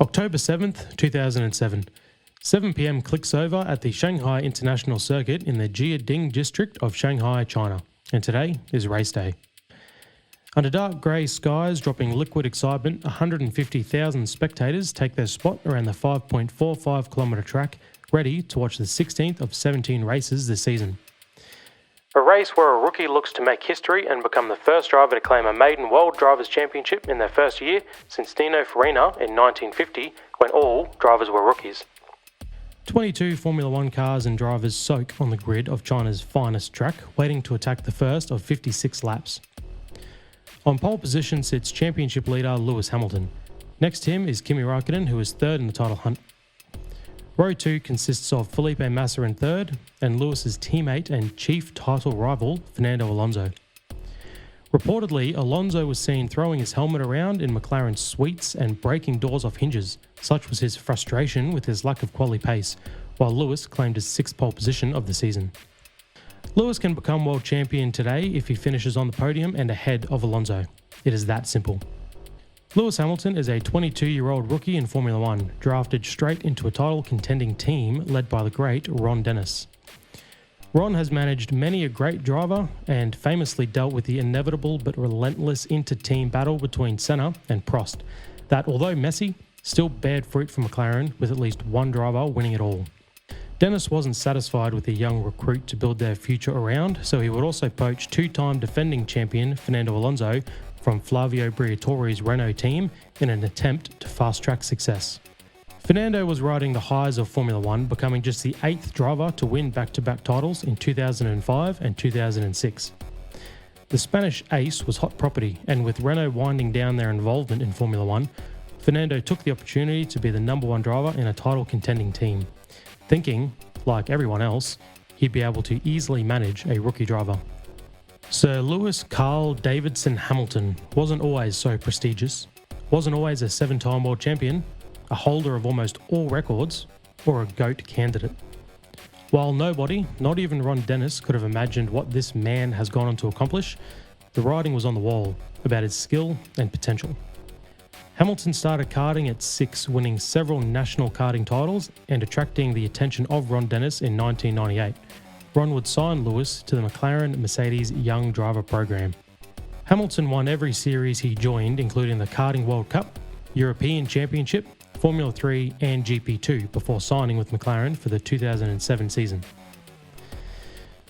October 7th, 2007. 7 p.m. clicks over at the Shanghai International Circuit in the Jiading district of Shanghai, China. And today is race day. Under dark grey skies dropping liquid excitement, 150,000 spectators take their spot around the 5.45 kilometre track, ready to watch the 16th of 17 races this season. A race where a rookie looks to make history and become the first driver to claim a maiden World Drivers' Championship in their first year since Nino Farina in 1950, when all drivers were rookies. 22 Formula One cars and drivers soak on the grid of China's finest track, waiting to attack the first of 56 laps. On pole position sits championship leader Lewis Hamilton. Next to him is Kimi Raikkonen, who is third in the title hunt. Row 2 consists of Felipe Massa in third, and Lewis's teammate and chief title rival, Fernando Alonso. Reportedly, Alonso was seen throwing his helmet around in McLaren's suites and breaking doors off hinges. Such was his frustration with his lack of quality pace, while Lewis claimed his 6th pole position of the season. Lewis can become world champion today if he finishes on the podium and ahead of Alonso. It is that simple. Lewis Hamilton is a 22-year-old rookie in Formula One, drafted straight into a title-contending team led by the great Ron Dennis. Ron has managed many a great driver and famously dealt with the inevitable but relentless inter-team battle between Senna and Prost, that, although messy, still bared fruit for McLaren, with at least one driver winning it all. Dennis wasn't satisfied with the young recruit to build their future around, so he would also poach two-time defending champion Fernando Alonso from Flavio Briatore's Renault team in an attempt to fast-track success. Fernando was riding the highs of Formula One, becoming just the 8th driver to win back-to-back titles in 2005 and 2006. The Spanish ace was hot property, and with Renault winding down their involvement in Formula One, Fernando took the opportunity to be the number one driver in a title-contending team, thinking, like everyone else, he'd be able to easily manage a rookie driver. Sir Lewis Carl Davidson Hamilton wasn't always so prestigious, wasn't always a 7-time world champion, a holder of almost all records, or a GOAT candidate. While nobody, not even Ron Dennis, could have imagined what this man has gone on to accomplish, the writing was on the wall about his skill and potential. Hamilton started karting at 6, winning several national karting titles and attracting the attention of Ron Dennis in 1998. Ron would sign Lewis to the McLaren Mercedes Young Driver program. Hamilton won every series he joined, including the Karting World Cup, European Championship, Formula 3 and GP2, before signing with McLaren for the 2007 season.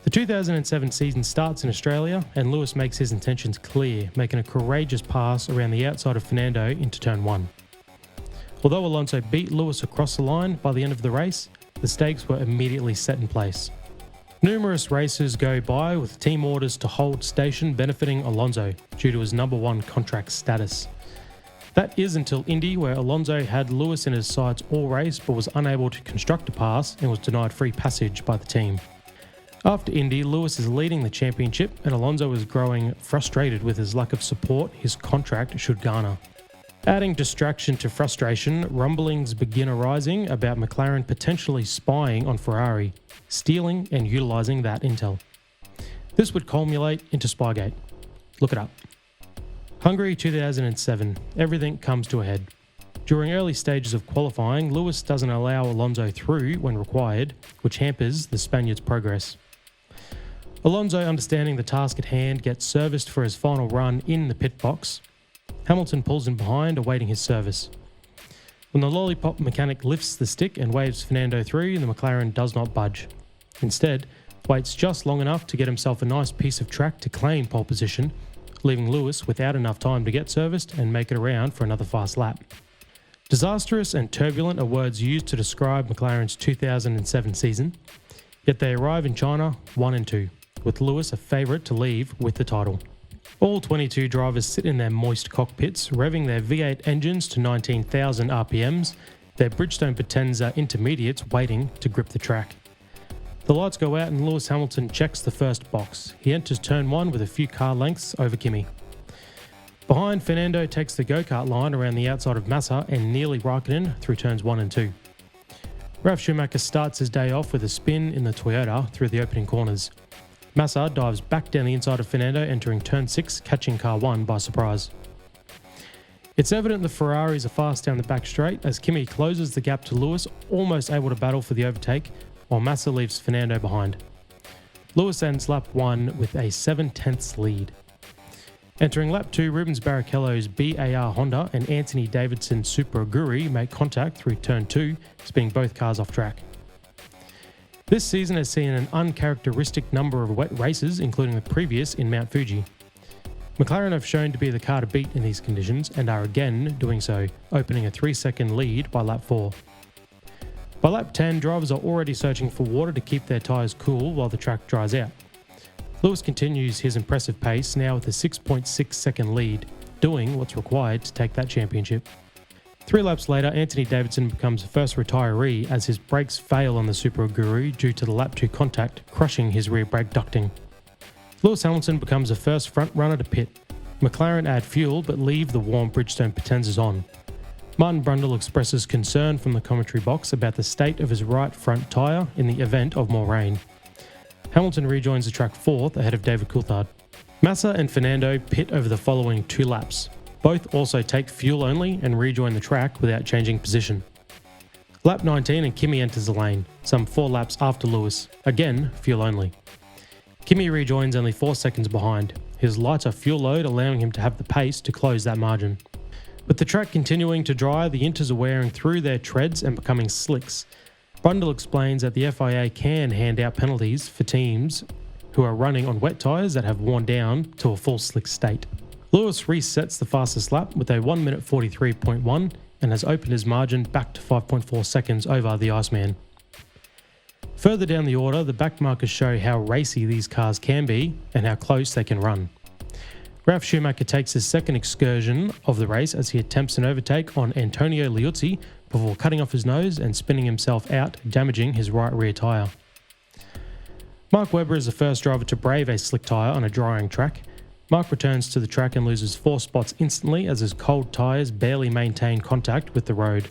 The 2007 season starts in Australia, and Lewis makes his intentions clear, making a courageous pass around the outside of Fernando into turn 1. Although Alonso beat Lewis across the line by the end of the race, the stakes were immediately set in place. Numerous races go by with team orders to hold station benefiting Alonso due to his number 1 contract status. That is until Indy, where Alonso had Lewis in his sights all race but was unable to construct a pass and was denied free passage by the team. After Indy, Lewis is leading the championship and Alonso is growing frustrated with his lack of support his contract should garner. Adding distraction to frustration, rumblings begin arising about McLaren potentially spying on Ferrari, stealing and utilising that intel. This would culminate into Spygate. Look it up. Hungary 2007, everything comes to a head. During early stages of qualifying, Lewis doesn't allow Alonso through when required, which hampers the Spaniard's progress. Alonso, understanding the task at hand, gets serviced for his final run in the pit box. Hamilton pulls in behind, awaiting his service. When the lollipop mechanic lifts the stick and waves Fernando through, the McLaren does not budge. Instead, waits just long enough to get himself a nice piece of track to claim pole position, leaving Lewis without enough time to get serviced and make it around for another fast lap. Disastrous and turbulent are words used to describe McLaren's 2007 season, yet they arrive in China 1 and 2, with Lewis a favourite to leave with the title. All 22 drivers sit in their moist cockpits, revving their V8 engines to 19,000 RPMs, their Bridgestone Potenza intermediates waiting to grip the track. The lights go out and Lewis Hamilton checks the first box. He enters turn 1 with a few car lengths over Kimi. Behind, Fernando takes the go-kart line around the outside of Massa and nearly Raikkonen through turns 1 and 2. Ralf Schumacher starts his day off with a spin in the Toyota through the opening corners. Massa dives back down the inside of Fernando, entering turn 6, catching car 1 by surprise. It's evident the Ferraris are fast down the back straight as Kimi closes the gap to Lewis, almost able to battle for the overtake, while Massa leaves Fernando behind. Lewis ends lap 1 with a 7/10 lead. Entering lap 2, Rubens Barrichello's BAR Honda and Anthony Davidson's Super Aguri make contact through turn 2, spinning both cars off track. This season has seen an uncharacteristic number of wet races, including the previous in Mount Fuji. McLaren have shown to be the car to beat in these conditions and are again doing so, opening a 3-second lead by lap 4. By lap 10, drivers are already searching for water to keep their tyres cool while the track dries out. Lewis continues his impressive pace, now with a 6.6 second lead, doing what's required to take that championship. 3 laps later, Anthony Davidson becomes the first retiree as his brakes fail on the Super Aguri due to the lap 2 contact, crushing his rear brake ducting. Lewis Hamilton becomes the first front runner to pit. McLaren add fuel but leave the warm Bridgestone Potenzas on. Martin Brundle expresses concern from the commentary box about the state of his right front tyre in the event of more rain. Hamilton rejoins the track 4th ahead of David Coulthard. Massa and Fernando pit over the following 2 laps. Both also take fuel only and rejoin the track without changing position. Lap 19 and Kimi enters the lane, some 4 laps after Lewis, again fuel only. Kimi rejoins only 4 seconds behind, his lighter fuel load allowing him to have the pace to close that margin. With the track continuing to dry, the Inters are wearing through their treads and becoming slicks. Brundle explains that the FIA can hand out penalties for teams who are running on wet tyres that have worn down to a full slick state. Lewis resets the fastest lap with a 1 minute 43.1 and has opened his margin back to 5.4 seconds over the Iceman. Further down the order, the backmarkers show how racy these cars can be and how close they can run. Ralf Schumacher takes his second excursion of the race as he attempts an overtake on Antonio Liuzzi before cutting off his nose and spinning himself out, damaging his right rear tyre. Mark Webber is the first driver to brave a slick tyre on a drying track. Mark returns to the track and loses 4 spots instantly as his cold tyres barely maintain contact with the road.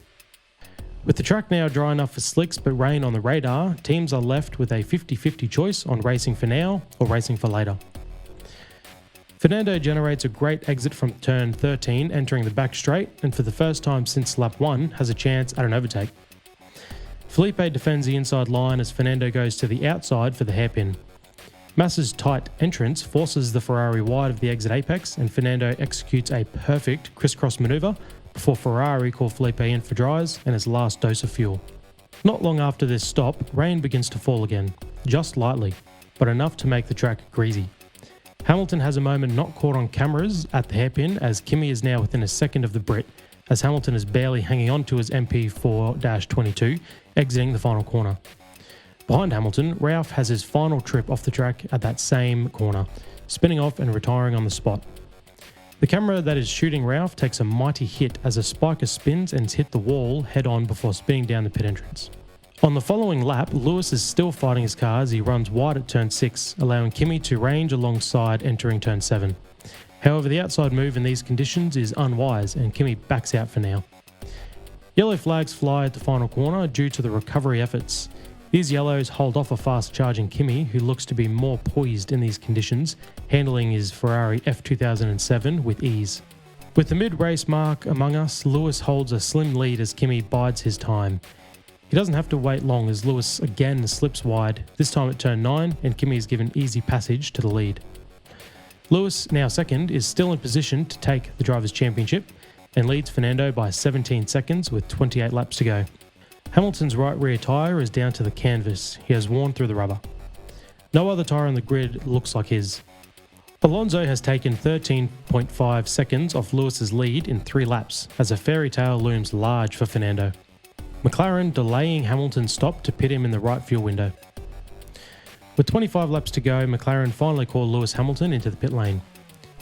With the track now dry enough for slicks but rain on the radar, teams are left with a 50-50 choice on racing for now or racing for later. Fernando generates a great exit from turn 13, entering the back straight, and for the first time since lap 1 has a chance at an overtake. Felipe defends the inside line as Fernando goes to the outside for the hairpin. Massa's tight entrance forces the Ferrari wide of the exit apex, and Fernando executes a perfect crisscross manoeuvre before Ferrari call Felipe in for dries and his last dose of fuel. Not long after this stop, rain begins to fall again, just lightly, but enough to make the track greasy. Hamilton has a moment not caught on cameras at the hairpin as Kimi is now within a second of the Brit, as Hamilton is barely hanging on to his MP4-22, exiting the final corner. Behind Hamilton, Ralf has his final trip off the track at that same corner, spinning off and retiring on the spot. The camera that is shooting Ralf takes a mighty hit as a spiker spins and hits the wall head-on before spinning down the pit entrance. On the following lap, Lewis is still fighting his car as he runs wide at turn 6, allowing Kimi to range alongside entering turn 7. However, the outside move in these conditions is unwise and Kimi backs out for now. Yellow flags fly at the final corner due to the recovery efforts. These yellows hold off a fast-charging Kimi, who looks to be more poised in these conditions, handling his Ferrari F2007 with ease. With the mid-race mark among us, Lewis holds a slim lead as Kimi bides his time. He doesn't have to wait long as Lewis again slips wide, this time at turn 9, and Kimi is given easy passage to the lead. Lewis, now second, is still in position to take the Drivers' Championship and leads Fernando by 17 seconds with 28 laps to go. Hamilton's right rear tyre is down to the canvas. He has worn through the rubber. No other tyre on the grid looks like his. Alonso has taken 13.5 seconds off Lewis's lead in 3 laps as a fairy tale looms large for Fernando. McLaren delaying Hamilton's stop to pit him in the right fuel window. With 25 laps to go, McLaren finally called Lewis Hamilton into the pit lane.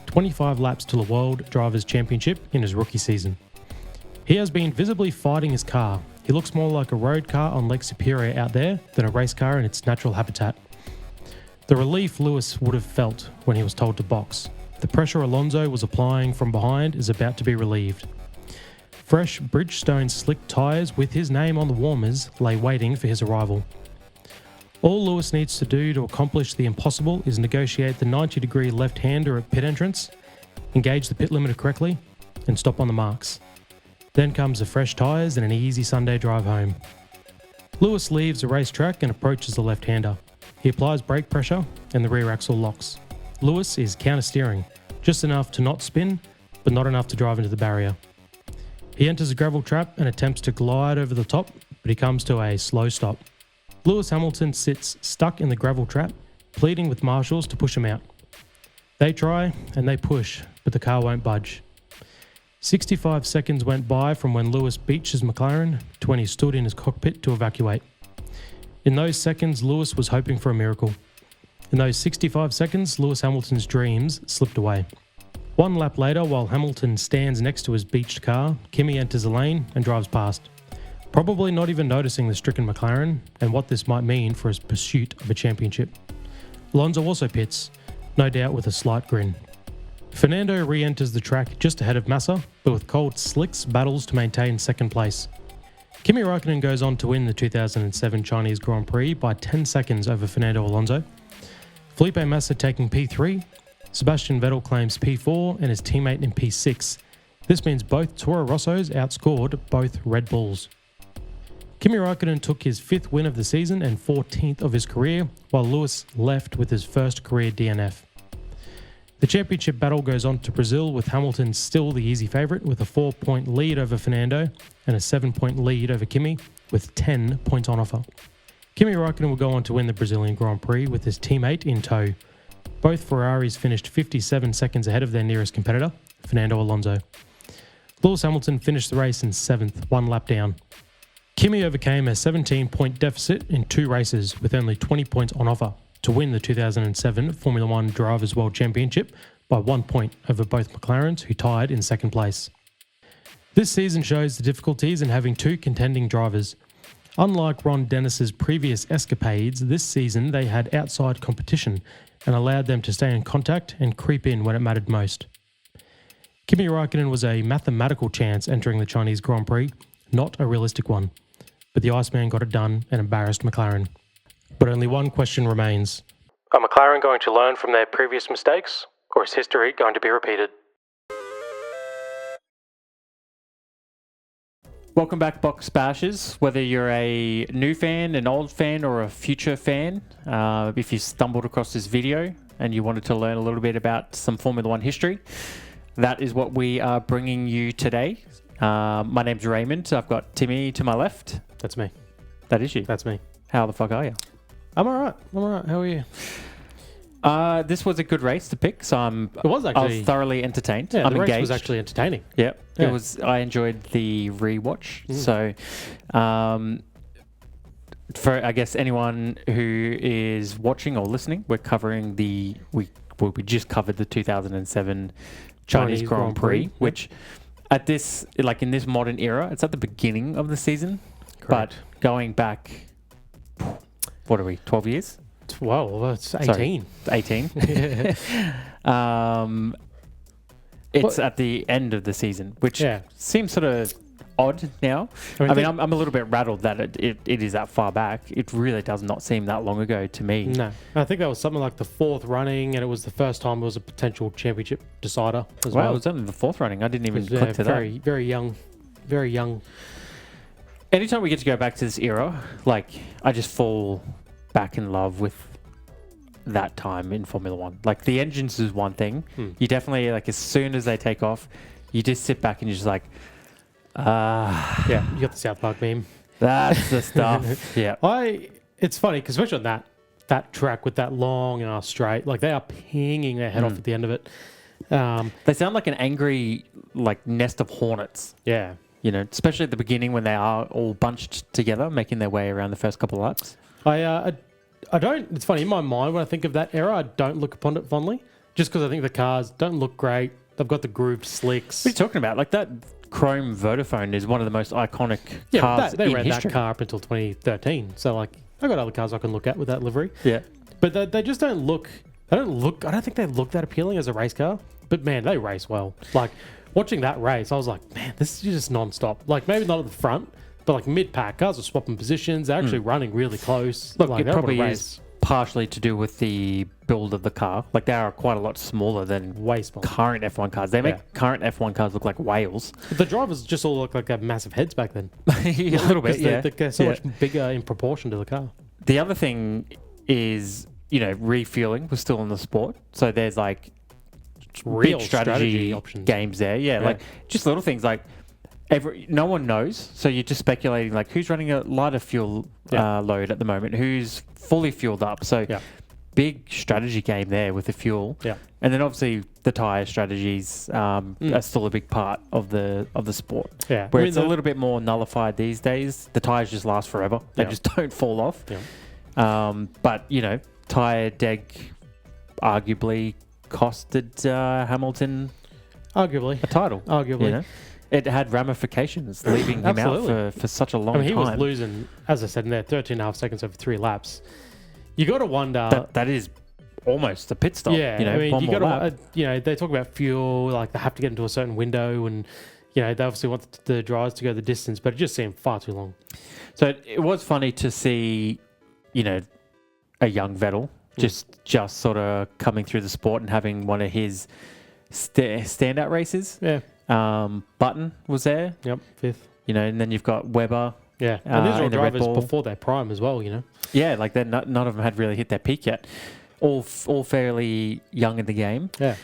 25 laps to the World Drivers' Championship in his rookie season. He has been visibly fighting his car. He looks more like a road car on Lake Superior out there than a race car in its natural habitat. The relief Lewis would have felt when he was told to box. The pressure Alonso was applying from behind is about to be relieved. Fresh Bridgestone slick tyres with his name on the warmers lay waiting for his arrival. All Lewis needs to do to accomplish the impossible is negotiate the 90-degree left-hander at pit entrance, engage the pit limiter correctly, and stop on the marks. Then comes the fresh tyres and an easy Sunday drive home. Lewis leaves the racetrack and approaches the left-hander. He applies brake pressure and the rear axle locks. Lewis is counter-steering, just enough to not spin, but not enough to drive into the barrier. He enters a gravel trap and attempts to glide over the top, but he comes to a slow stop. Lewis Hamilton sits stuck in the gravel trap, pleading with marshals to push him out. They try and they push, but the car won't budge. 65 seconds went by from when Lewis beached his McLaren to when he stood in his cockpit to evacuate. In those seconds, Lewis was hoping for a miracle. In those 65 seconds, Lewis Hamilton's dreams slipped away. One lap later, while Hamilton stands next to his beached car, Kimi enters the lane and drives past, probably not even noticing the stricken McLaren and what this might mean for his pursuit of a championship. Alonso also pits, no doubt with a slight grin. Fernando re-enters the track just ahead of Massa, but with cold slicks battles to maintain second place. Kimi Raikkonen goes on to win the 2007 Chinese Grand Prix by 10 seconds over Fernando Alonso. Felipe Massa taking P3, Sebastian Vettel claims P4 and his teammate in P6. This means both Toro Rossos outscored both Red Bulls. Kimi Raikkonen took his 5th win of the season and 14th of his career, while Lewis left with his first career DNF. The championship battle goes on to Brazil, with Hamilton still the easy favourite with a 4-point lead over Fernando and a 7-point lead over Kimi, with 10 points on offer. Kimi Raikkonen will go on to win the Brazilian Grand Prix with his teammate in tow. Both Ferraris finished 57 seconds ahead of their nearest competitor, Fernando Alonso. Lewis Hamilton finished the race in 7th, 1 lap down. Kimi overcame a 17-point deficit in 2 races with only 20 points on offer to win the 2007 Formula One Drivers' World Championship by 1 point over both McLarens, who tied in 2nd place. This season shows the difficulties in having 2 contending drivers. Unlike Ron Dennis's previous escapades, this season they had outside competition and allowed them to stay in contact and creep in when it mattered most. Kimi Raikkonen was a mathematical chance entering the Chinese Grand Prix, not a realistic one. But the Iceman got it done and embarrassed McLaren. But only one question remains. Are McLaren going to learn from their previous mistakes, or is history going to be repeated? Welcome back, Box Bashers. Whether you're a new fan, an old fan, or a future fan, if you stumbled across this video and you wanted to learn a little bit about some Formula One history, that is what we are bringing you today. My name's Raymond. I've got Timmy to my left. That's me. That is you. That's me. How the fuck are you? I'm alright. How are you? This was a good race to pick, so It was actually. I was thoroughly entertained. Yeah, I'm the race engaged. was actually entertaining. Yep. Yeah. It was. I enjoyed the rewatch. So, for I guess anyone who is watching or listening, we're covering we just covered the 2007 Chinese Grand Prix, which at this in this modern era, it's at the beginning of the season. Correct. But going back, what are we? 12 years? Well, it's 18. Sorry, 18. It's at the end of the season, which seems sort of odd now. I mean, I'm a little bit rattled that it is that far back. It really does not seem that long ago to me. No. I think that was something like the 4th running, and it was the first time it was a potential championship decider as well. Wow, it was only the 4th running. I didn't even click to very, that. Very young. Very young. Anytime we get to go back to this era, I just fall back in love with that time in Formula One. The engines is one thing. You definitely, as soon as they take off, you just sit back and you're just yeah, you got the South Park meme. That's the stuff. Yeah. It's funny, because especially on that track with that long straight, they are pinging their head off at the end of it. They sound like an angry, nest of hornets. Yeah. Especially at the beginning when they are all bunched together, making their way around the first couple of laps. I don't, it's funny, in my mind when I think of that era, I don't look upon it fondly, just because I think the cars don't look great. They've got the grooved slicks. What are you talking about? That chrome Vodafone is one of the most iconic cars they in ran history. that car up until 2013. So I got other cars I can look at with that livery. Yeah. But they just don't look, I don't think they look that appealing as a race car. But man, they race well. Watching that race, I was like, man, this is just non-stop. Maybe not at the front, but mid-pack, cars are swapping positions. They're actually running really close. Look, it probably is partially to do with the build of the car. Like, they are quite a lot smaller than Way smaller. current F1 cars. They make current F1 cars look like whales. The drivers just all look like massive heads back then. A little bit, yeah. They're so much bigger in proportion to the car. The other thing is, refueling was still in the sport. So there's like Real big strategy options. games there. Yeah, like just little things like no one knows. So you're just speculating like who's running a lighter fuel load at the moment, who's fully fueled up. So big strategy game there with the fuel. Yeah. And then obviously the tyre strategies are still a big part of the sport. Yeah. Where it's a little bit more nullified these days. The tyres just last forever. They just don't fall off. Yeah. But, tyre deg arguably costed Hamilton Arguably. a title. Arguably. It had ramifications, leaving him out for such a long time. He was losing, as I said, in there, 13.5 seconds over 3 laps. You got to wonder... That is almost a pit stop. Yeah, you got to... they talk about fuel, like they have to get into a certain window and, they obviously want the drivers to go the distance, but it just seemed far too long. So it was funny to see, a young Vettel just sort of coming through the sport and having one of his standout races. Yeah. Button was there. Yep, 5th. And then you've got Webber. Yeah, and these are all drivers before their prime as well, Yeah, like none of them had really hit their peak yet. All fairly young in the game. Yeah.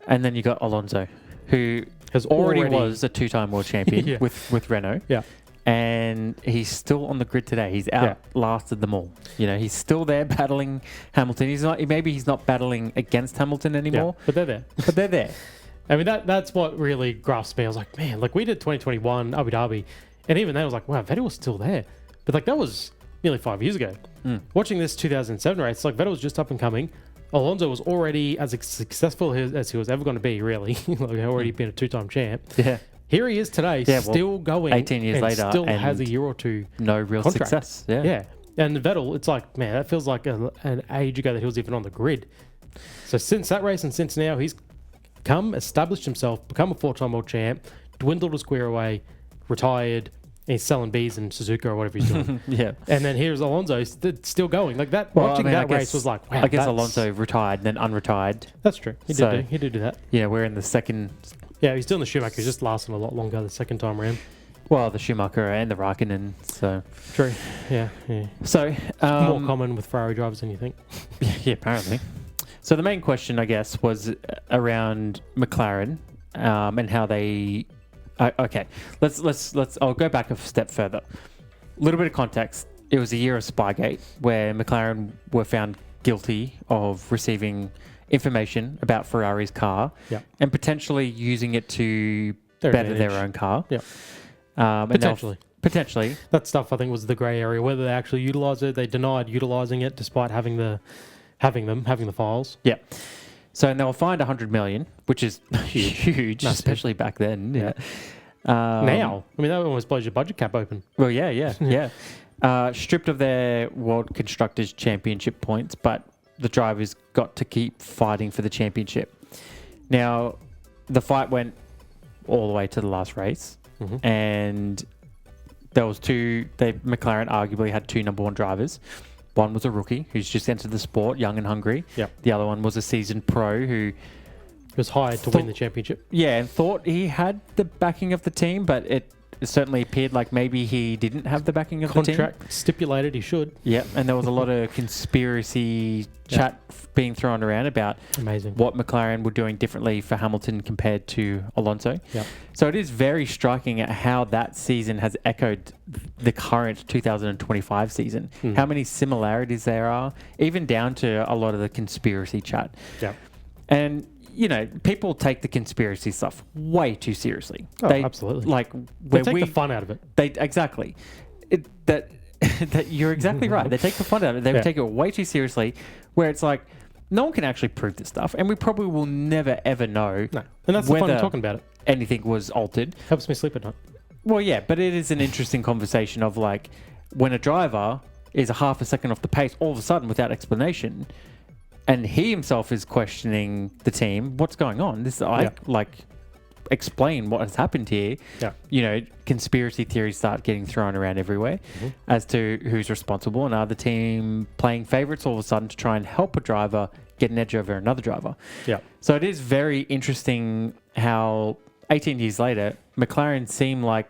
And then you got Alonso, who has already was a 2-time world champion with Renault. Yeah. And he's still on the grid today. He's outlasted them all. He's still there battling Hamilton. Maybe he's not battling against Hamilton anymore. Yeah, but they're there. But they're there. I mean, that's what really grasped me. I was like, man, like we did 2021 Abu Dhabi, and even then I was like, wow, Vettel was still there. But like that was nearly 5 years ago. Watching this 2007 race, like Vettel was just up and coming. Alonso was already as successful as he was ever going to be, really. Like he'd already been a 2-time champ. Yeah. Here he is today, still going. 18 years later. Still has a year or two. No real contract. Success. Yeah. Yeah. And Vettel, it's like, man, that feels like an age ago that he was even on the grid. So since that race and since now, he's established himself, become a 4-time world champ, dwindled a square away, retired, and he's selling bees in Suzuka or whatever he's doing. Yeah. And then here's Alonso still going. Like that, watching that race was like, wow. I guess Alonso retired and then unretired. That's true. He did do that. Yeah, we're in the second... Yeah, he's doing the Schumacher. He's just lasting a lot longer the second time around. Well, the Schumacher and the Raikkonen, so... True. Yeah. So... more common with Ferrari drivers than you think. Yeah, apparently. So the main question, I guess, was around McLaren and how they... okay, let's. I'll go back a step further. A little bit of context. It was a year of Spygate where McLaren were found guilty of receiving information about Ferrari's car and potentially using it to better their own car. Yeah. Potentially. That stuff, I think, was the grey area. Whether they actually utilised it, they denied utilising it despite having the files. Yeah. So and they were fined 100 million, which is huge, especially back then. Yeah. Now, I mean, that almost blows your budget cap open. Well, yeah. Stripped of their World Constructors Championship points, but the drivers got to keep fighting for the championship. Now, the fight went all the way to the last race, and there was McLaren arguably had 2 number 1 drivers. One was a rookie who's just entered the sport, young and hungry. Yep. The other one was a seasoned pro who was hired to win the championship. Yeah, and thought he had the backing of the team, but it certainly appeared like maybe he didn't have the backing of the team. Contract stipulated he should. Yeah, and there was a lot of conspiracy chat being thrown around about what McLaren were doing differently for Hamilton compared to Alonso. Yep. So it is very striking at how that season has echoed the current 2025 season. How many similarities there are, even down to a lot of the conspiracy chat. Yeah. And people take the conspiracy stuff way too seriously. Oh, absolutely. Like they take the fun out of it. Exactly. That you're exactly right. They take the fun out of it. They take it way too seriously, where it's like no one can actually prove this stuff, and we probably will never ever know. No, and that's the fun of talking about it. Anything was altered. Helps me sleep at night. Well, yeah, but it is an interesting conversation of like when a driver is a half a second off the pace all of a sudden without explanation. And he himself is questioning the team. What's going on? This explain what has happened here, conspiracy theories start getting thrown around everywhere as to who's responsible, and are the team playing favourites all of a sudden to try and help a driver get an edge over another driver. Yeah. So it is very interesting how 18 years later, McLaren seem like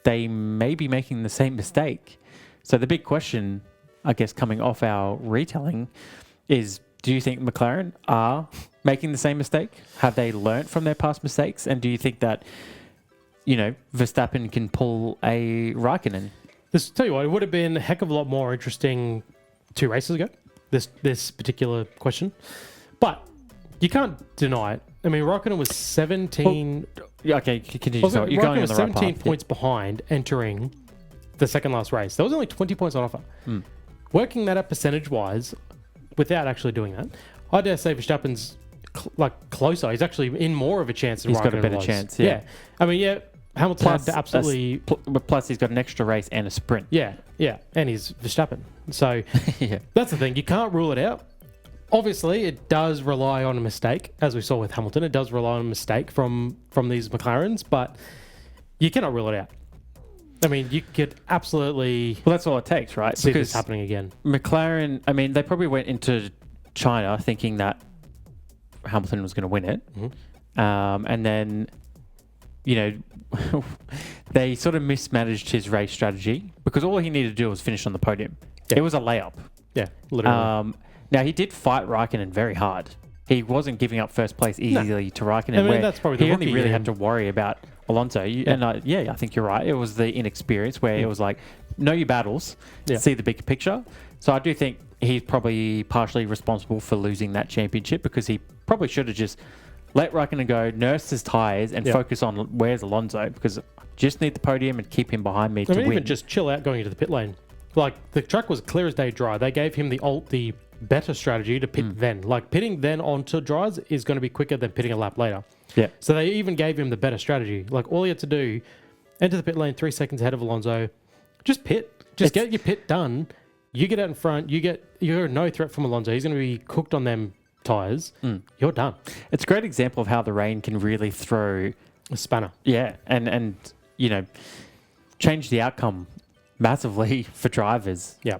they may be making the same mistake. So the big question, I guess, coming off our retelling is, do you think McLaren are making the same mistake? Have they learnt from their past mistakes? And do you think that, Verstappen can pull a Raikkonen? Tell you what, it would have been a heck of a lot more interesting 2 races ago, this particular question. But you can't deny it. I mean, Raikkonen was 17... okay, continue. So you're going on the right path. 17 points behind entering the second last race. There was only 20 points on offer. Working that up percentage-wise, without actually doing that, I dare say Verstappen's closer. He's actually in more of a chance than Raikkonen. He's got a better chance, yeah. I mean, Hamilton had to absolutely... Plus, he's got an extra race and a sprint. Yeah, and he's Verstappen. So that's the thing. You can't rule it out. Obviously, it does rely on a mistake, as we saw with Hamilton. It does rely on a mistake from these McLarens, but you cannot rule it out. I mean, you could absolutely... Well, that's all it takes, right? See this happening again. McLaren, I mean, they probably went into China thinking that Hamilton was going to win it. And then, they sort of mismanaged his race strategy because all he needed to do was finish on the podium. Yeah. It was a layup. Yeah, literally. Now, he did fight Raikkonen very hard. He wasn't giving up first place easily to Raikkonen. I mean, that's probably the he only really had to worry about Alonso. And I think you're right. It was the inexperience where it was like, know your battles, see the big picture. So I do think he's probably partially responsible for losing that championship because he probably should have just let Raikkonen go, nurse his tyres, and focus on where's Alonso, because I just need the podium and keep him behind me to win. Even just chill out going into the pit lane. Like, the track was clear as day dry. They gave him the better strategy to pit then. Like, pitting then onto dries is going to be quicker than pitting a lap later. Yeah. So they even gave him the better strategy. Like, all he had to do, enter the pit lane 3 seconds ahead of Alonso, just pit. Just get your pit done. You get out in front. You're no threat from Alonso. He's going to be cooked on them tyres. You're done. It's a great example of how the rain can really throw a spanner. Yeah, and change the outcome massively for drivers. Yeah.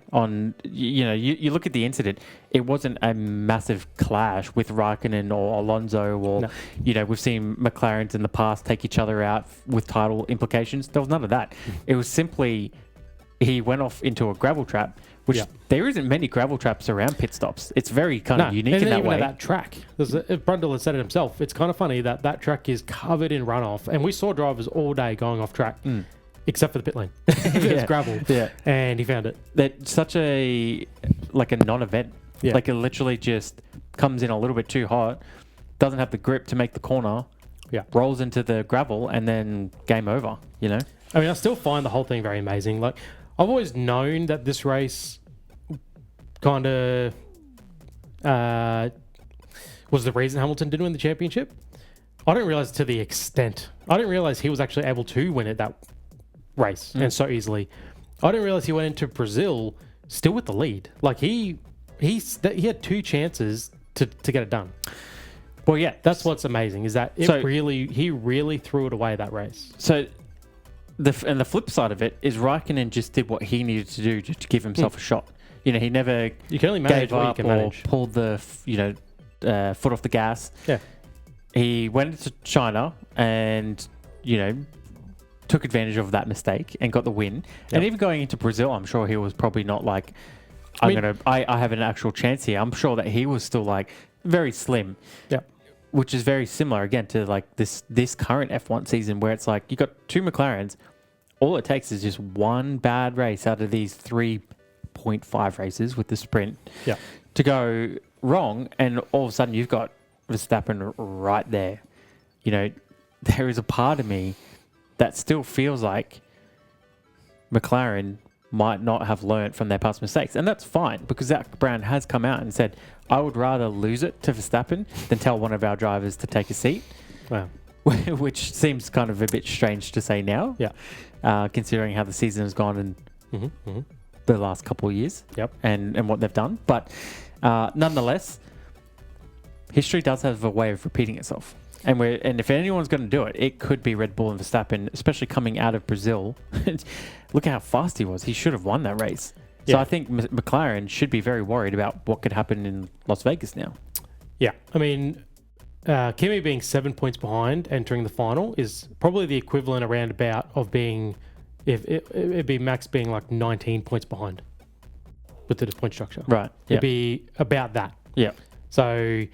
You look at the incident, it wasn't a massive clash with Raikkonen or Alonso or, we've seen McLarens in the past take each other out with title implications. There was none of that. It was simply he went off into a gravel trap, which there isn't many gravel traps around pit stops. It's very kind of unique in that way. At that track, Brundle has said it himself. It's kind of funny that track is covered in runoff, and we saw drivers all day going off track. Except for the pit lane. It's gravel. Yeah. And he found it. That's such a non-event. Yeah. Like, it literally just comes in a little bit too hot, doesn't have the grip to make the corner, rolls into the gravel, and then game over, I mean, I still find the whole thing very amazing. Like, I've always known that this race kind of was the reason Hamilton didn't win the championship. I didn't realize to the extent. I didn't realize he was actually able to win it that race and so easily. I didn't realize he went into Brazil still with the lead. Like, he had 2 chances to get it done. Well, yeah, that's what's amazing is that he really threw it away that race. So the flip side of it is Raikkonen just did what he needed to do just to give himself a shot. He never you can only manage what you can manage. Pulled the foot off the gas. Yeah, he went into China and took advantage of that mistake and got the win. Yep. And even going into Brazil, I'm sure he was probably not like, I have an actual chance here. I'm sure that he was still like very slim. Yeah. Which is very similar again to like this current F1 season where it's like you got 2 McLarens. All it takes is just one bad race out of these 3.5 races with the sprint to go wrong, and all of a sudden you've got Verstappen right there. There is a part of me that still feels like McLaren might not have learnt from their past mistakes. And that's fine, because Zach Brown has come out and said, I would rather lose it to Verstappen than tell one of our drivers to take a seat. Wow. Which seems kind of a bit strange to say now, considering how the season has gone in the last couple of years and what they've done. But nonetheless, history does have a way of repeating itself. And if anyone's going to do it, it could be Red Bull and Verstappen, especially coming out of Brazil. Look how fast he was. He should have won that race. So I think McLaren should be very worried about what could happen in Las Vegas now. Yeah. I mean, Kimi being 7 points behind entering the final is probably the equivalent around about of being, if it'd be Max being like 19 points behind with the point structure. Right. It'd be about that. Yeah. So,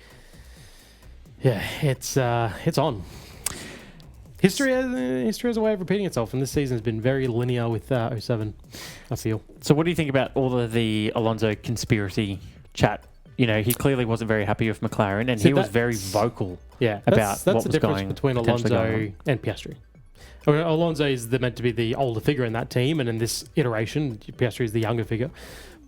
yeah, it's on. History has a way of repeating itself, and this season has been very linear with 07, I feel. So what do you think about all of the Alonso conspiracy chat? You know, he clearly wasn't very happy with McLaren, and he was very vocal about that's what the was difference going between Alonso and Piastri. I mean, Alonso is meant to be the older figure in that team, and in this iteration, Piastri is the younger figure,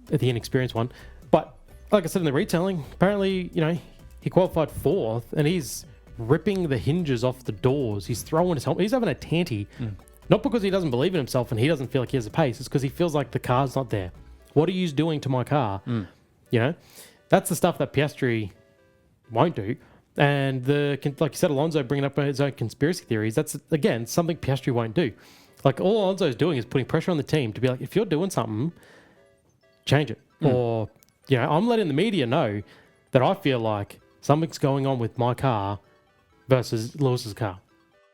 the inexperienced one. But like I said in the retelling, apparently, you know, he qualified 4th, and he's ripping the hinges off the doors. He's throwing his helmet. He's having a tanty. Not because he doesn't believe in himself and he doesn't feel like he has a pace. It's because he feels like the car's not there. What are you doing to my car? You know, that's the stuff that Piastri won't do. And like you said, Alonso bringing up his own conspiracy theories. That's, again, something Piastri won't do. Like, all Alonso is doing is putting pressure on the team to be like, if you're doing something, change it. Or, you know, I'm letting the media know that I feel like something's going on with my car versus Lewis's car.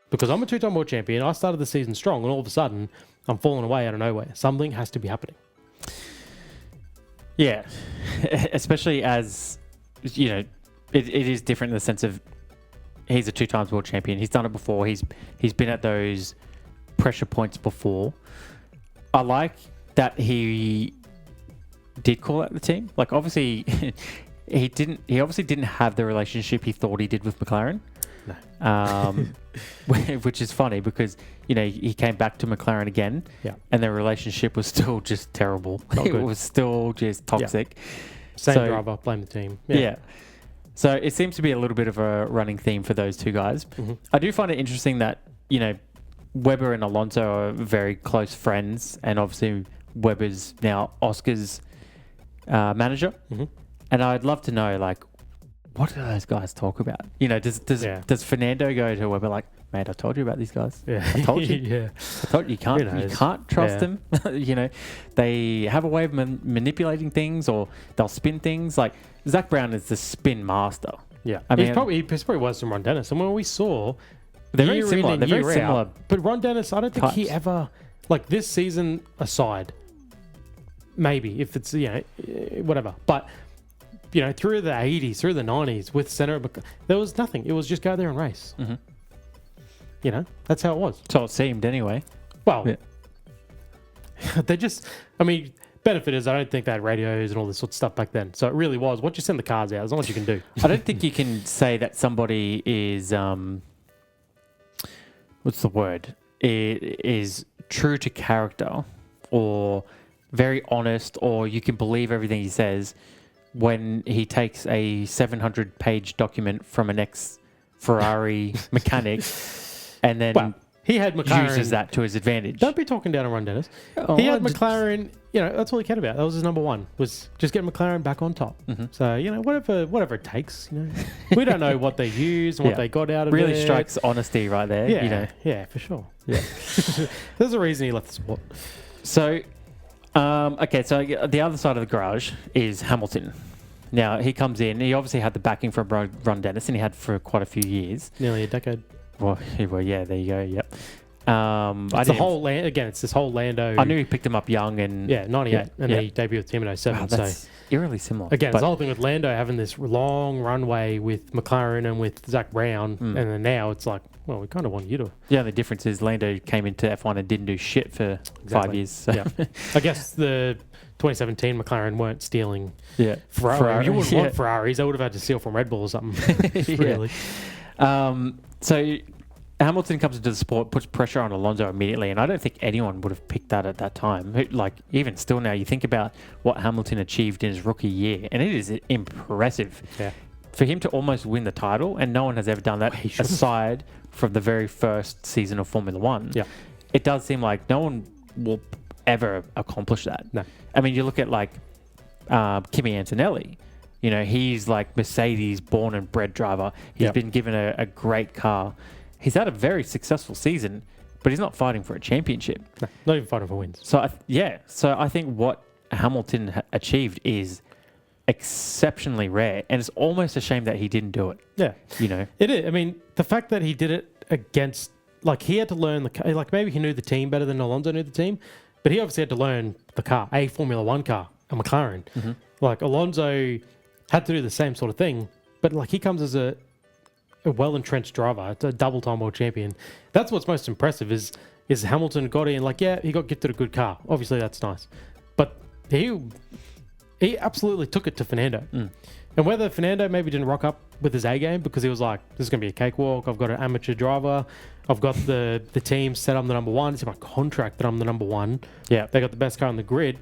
Because I'm a 2-time world champion. I started the season strong, and all of a sudden, I'm falling away out of nowhere. Something has to be happening. Yeah. Especially as, you know, it is different in the sense of he's a 2 times world champion. He's done it before. He's been at those pressure points before. I like he did call out the team. Like, obviously, he obviously didn't have the relationship he thought he did with McLaren. No. Which is funny because, you know, he came back to McLaren again, and their relationship was still just terrible. It was still just toxic. Same driver, blame the team. Yeah. So it seems to be a little bit of a running theme for those two guys. I do find it interesting that, you know, Webber and Alonso are very close friends, and obviously Webber's now Oscar's manager. And I'd love to know, like, what do those guys talk about? You know, does Fernando go to Webber like, mate, I told you about these guys. I told you. I told you you can't trust them. You know, they have a way of manipulating things, or they'll spin things. Like, Zach Brown is the spin master. I mean, he's probably worse than Ron Dennis. And when we saw, they're very similar. They're very similar. But Ron Dennis, I don't think he ever, like, this season aside, maybe if it's, you know, whatever. But, you know, through the 80s, through the 90s, with Senna, there was nothing. It was just go there and race. You know, that's how it was. So it seemed anyway. Well, they just, I mean, benefit is I don't think they had radios and all this sort of stuff back then. So it really was, once you send the cars out, there's not much you can do. I don't think you can say that somebody is, what's the word? Is true to character or very honest, or you can believe everything he says when he takes a 700-page document from an ex-Ferrari mechanic and then he had McLaren, uses that to his advantage. Don't be talking down on Ron Dennis. He had McLaren, you know, that's all he cared about. That was his number one, was just get McLaren back on top. So, you know, whatever it takes, you know. We don't know what they used and what they got out of it. Really strikes honesty right there. Yeah, you know. Yeah, for sure. Yeah. There's a reason he left the sport. So, okay, so the other side of the garage is Hamilton. Now, he comes in. He obviously had the backing from Ron Dennis, and he had for quite a few years. Nearly a decade. Well, yeah, there you go. Yep. It's this whole Lando. I knew he picked him up young and 98, and then he debuted with him in 07. Wow, that's eerily similar. Again, it's the whole thing with Lando having this long runway with McLaren and with Zach Brown, and then now it's like, well, we kind of want you to. The only difference is Lando came into F1 and didn't do shit for 5 years. So. Yeah. I guess the 2017 McLaren weren't stealing Ferrari. You wouldn't want Ferraris. They would have had to steal from Red Bull or something. Really. So Hamilton comes into the sport, puts pressure on Alonso immediately, and I don't think anyone would have picked that at that time. Like, even still now, you think about what Hamilton achieved in his rookie year, and it is impressive. Yeah. For him to almost win the title, and no one has ever done that aside from the very first season of Formula One. Yeah. It does seem like no one will ever accomplish that. No. I mean, you look at like Kimi Antonelli. You know, he's like Mercedes born and bred driver. He's been given a great car. He's had a very successful season, but he's not fighting for a championship. No, not even fighting for wins. So, so I think what Hamilton achieved is exceptionally rare, and it's almost a shame that he didn't do it. Yeah. You know? It is. I mean, the fact that he did it against, like, he had to learn the car. Like, maybe he knew the team better than Alonso knew the team, but he obviously had to learn the car, a Formula One car, a McLaren. Mm-hmm. Like, Alonso had to do the same sort of thing, but, like, he comes as a well-entrenched driver, a double-time world champion. That's what's most impressive is Hamilton got in, like, yeah, he got gifted a good car. Obviously, that's nice. But he absolutely took it to Fernando. And whether Fernando maybe didn't rock up with his A game because he was like, this is going to be a cakewalk. I've got an amateur driver. I've got the team set I'm the number one. It's in my contract that I'm the number one. Yeah. They got the best car on the grid.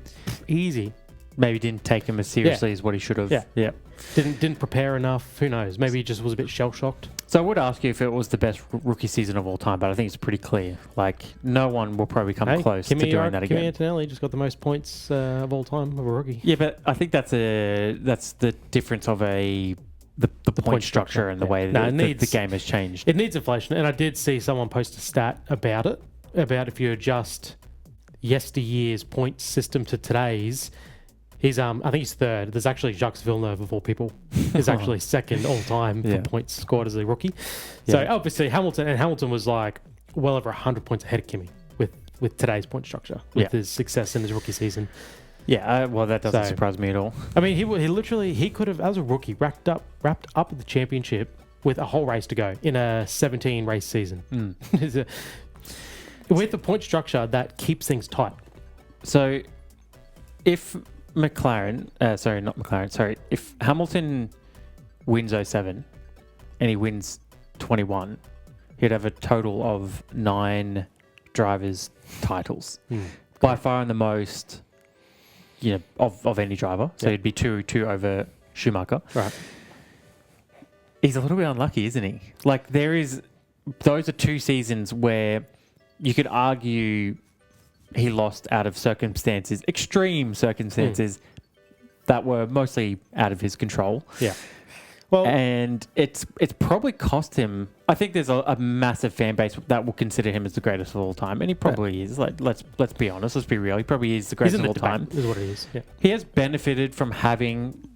Easy. Maybe didn't take him as seriously as what he should have. Yeah. Didn't prepare enough. Who knows? Maybe he just was a bit shell-shocked. So I would ask you if it was the best rookie season of all time, but I think it's pretty clear. Like, no one will probably come close to doing that again. Kimi Antonelli just got the most points of all time of a rookie. Yeah, but I think that's the difference of the point structure and the way that the game has changed. It needs inflation, and I did see someone post a stat about it, about if you adjust yesteryear's point system to today's. He's I think he's third. There's actually Jacques Villeneuve of all people. He's actually second all time for points scored as a rookie. So obviously Hamilton was like well over 100 points ahead of Kimi with today's point structure, with his success in his rookie season. Yeah, well, that doesn't surprise me at all. I mean, he could have, as a rookie, wrapped up the championship with a whole race to go in a 17 race season. With the point structure that keeps things tight. So if if Hamilton wins 07 and he wins 21, he'd have a total of 9 drivers' titles. By far the most, you know, of any driver. So he'd be two over Schumacher. Right. He's a little bit unlucky, isn't he? Like, those are 2 seasons where you could argue he lost out of extreme circumstances that were mostly out of his control. Yeah. Well, and it's probably cost him. I think there's a massive fan base that will consider him as the greatest of all time, and he probably is. Like, let's be honest, let's be real. He probably is the greatest of all time. Is what he is. Yeah. He has benefited from having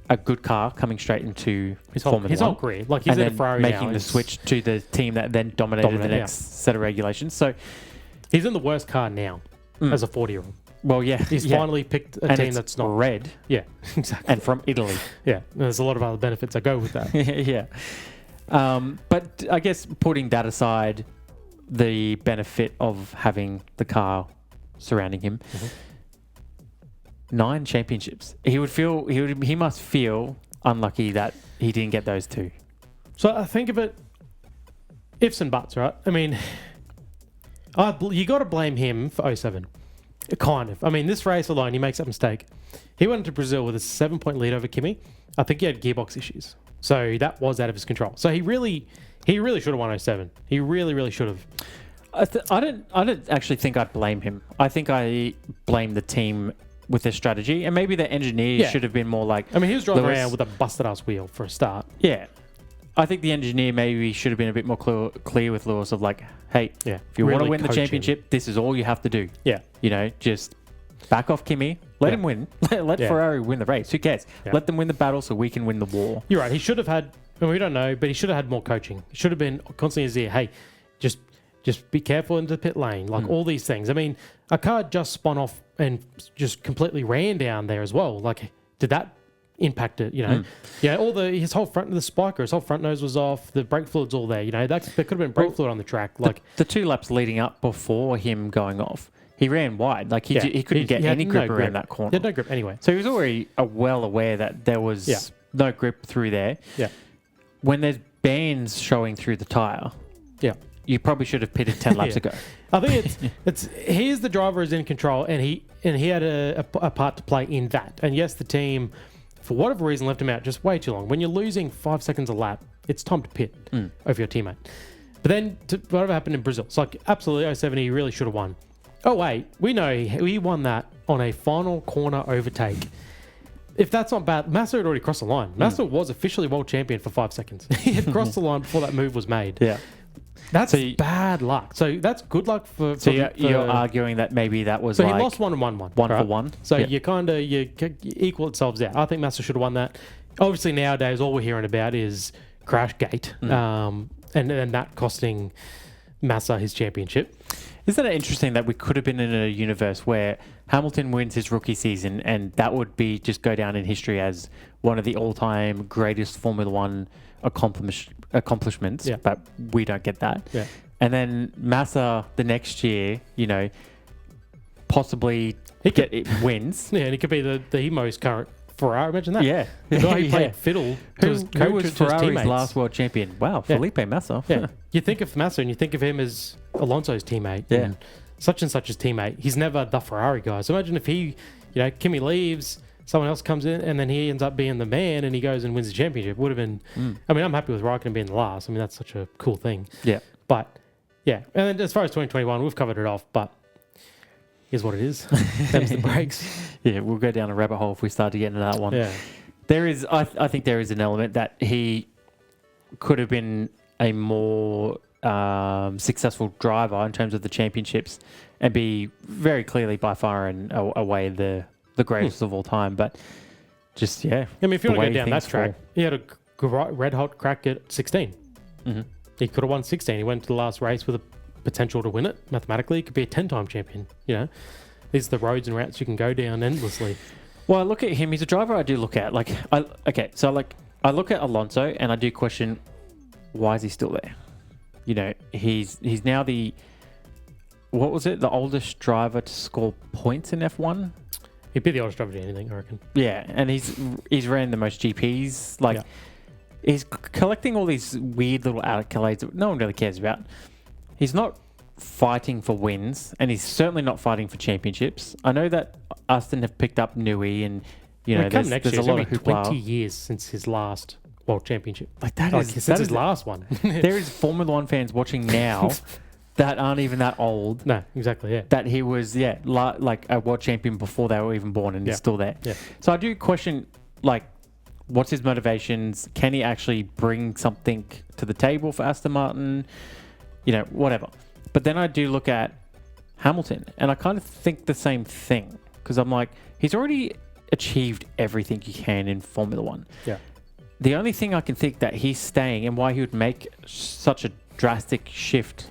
a good car coming straight into Formula 1. His whole career. Like, he's at a Ferrari making now. The switch to the team that then dominated the next set of regulations. So he's in the worst car now as a 40-year-old. Well, yeah. He's finally picked a team that's not red. Yeah, exactly. And from Italy. Yeah, there's a lot of other benefits that go with that. Yeah. But I guess putting that aside, the benefit of having the car surrounding him, 9 championships. He must feel unlucky that he didn't get those 2. So I think of it, ifs and buts, right? I mean, you got to blame him for 07. Kind of. I mean, this race alone, he makes that mistake. He went into Brazil with a 7-point lead over Kimi. I think he had gearbox issues. So that was out of his control. So he really should have won 07. He really, really should have. I don't actually think I'd blame him. I think I blame the team with their strategy. And maybe the engineer should have been more like... I mean, he was driving around with a busted-ass wheel for a start. Yeah. I think the engineer maybe should have been a bit more clear with Lewis of like, hey, if you want to win the championship, this is all you have to do. Yeah. You know, just back off Kimi, let him win. Let Ferrari win the race. Who cares? Yeah. Let them win the battle so we can win the war. You're right. He should have had, we don't know, but he should have had more coaching. He should have been constantly in his ear, hey, just be careful into the pit lane, like all these things. I mean, a car just spun off and just completely ran down there as well. Like, did that impact it, you know? Yeah, his whole front, the spiker, his whole front nose was off, the brake fluid's all there, you know, there could have been brake fluid on the track. Like the 2 laps leading up before him going off, he ran wide. Like he couldn't get any grip around that corner. He had no grip anyway. So he was already well aware that there was no grip through there. Yeah. When there's bands showing through the tyre, you probably should have pitted 10 laps ago. I think it's he's the driver is in control, and he had a part to play in that. And yes, the team, for whatever reason, left him out just way too long. When you're losing 5 seconds a lap, it's time to pit over your teammate. But then, whatever happened in Brazil, it's like absolutely 07, he really should have won. Oh wait, we know he won that on a final corner overtake. if that's not bad, Massa had already crossed the line. Massa was officially world champion for 5 seconds. He had crossed the line before that move was made. Yeah. That's bad luck. So that's good luck for... So you're arguing that maybe that was so he lost 1 and 1. 1 for 1. So you kind of you equal itself out. I think Massa should have won that. Obviously nowadays all we're hearing about is Crashgate, and that costing Massa his championship. Isn't it interesting that we could have been in a universe where Hamilton wins his rookie season and that would be just go down in history as one of the all-time greatest Formula One accomplishments, but we don't get that. Yeah. And then Massa the next year, possibly wins. Yeah, and he could be the most current Ferrari. Imagine that. Yeah. The guy who played fiddle to his coach, who was Ferrari's last world champion? Wow, Felipe Massa. Yeah. You think of Massa and you think of him as Alonso's teammate. Yeah. And such and such his teammate. He's never the Ferrari guy. So imagine if he, Kimi leaves, someone else comes in, and then he ends up being the man and he goes and wins the championship. Would have been... I mean, I'm happy with Raikkonen being the last. I mean, that's such a cool thing. Yeah. But, yeah. And then as far as 2021, we've covered it off, but here's what it is. Them's the breaks. Yeah, we'll go down a rabbit hole if we start to get into that one. Yeah. There is... I think there is an element that he could have been a more successful driver in terms of the championships and be very clearly by far and away the greatest of all time. But just, I mean, if you want to go down that track, he had a red hot crack at 16. Mm-hmm. He could have won 16. He went to the last race with a potential to win it. Mathematically, he could be a 10-time champion. These are the roads and routes you can go down endlessly. Well, I look at him. He's a driver I do look at. I look at Alonso and I do question, why is he still there? He's now the oldest driver to score points in F1. He'd be the oldest driver to do anything, I reckon. Yeah, and he's ran the most GPs. He's collecting all these weird little accolades that no one really cares about. He's not fighting for wins, and he's certainly not fighting for championships. I know that Aston have picked up Newey, and there's a lot of hoopla. 20 years since his last world championship. Since his last one. There is Formula One fans watching now that aren't even that old. No, exactly, yeah. That he was, like a world champion before they were even born, and he's still there. Yeah. So I do question, what's his motivations? Can he actually bring something to the table for Aston Martin? Whatever. But then I do look at Hamilton, and I kind of think the same thing, because I'm like, he's already achieved everything he can in Formula One. Yeah. The only thing I can think that he's staying and why he would make such a drastic shift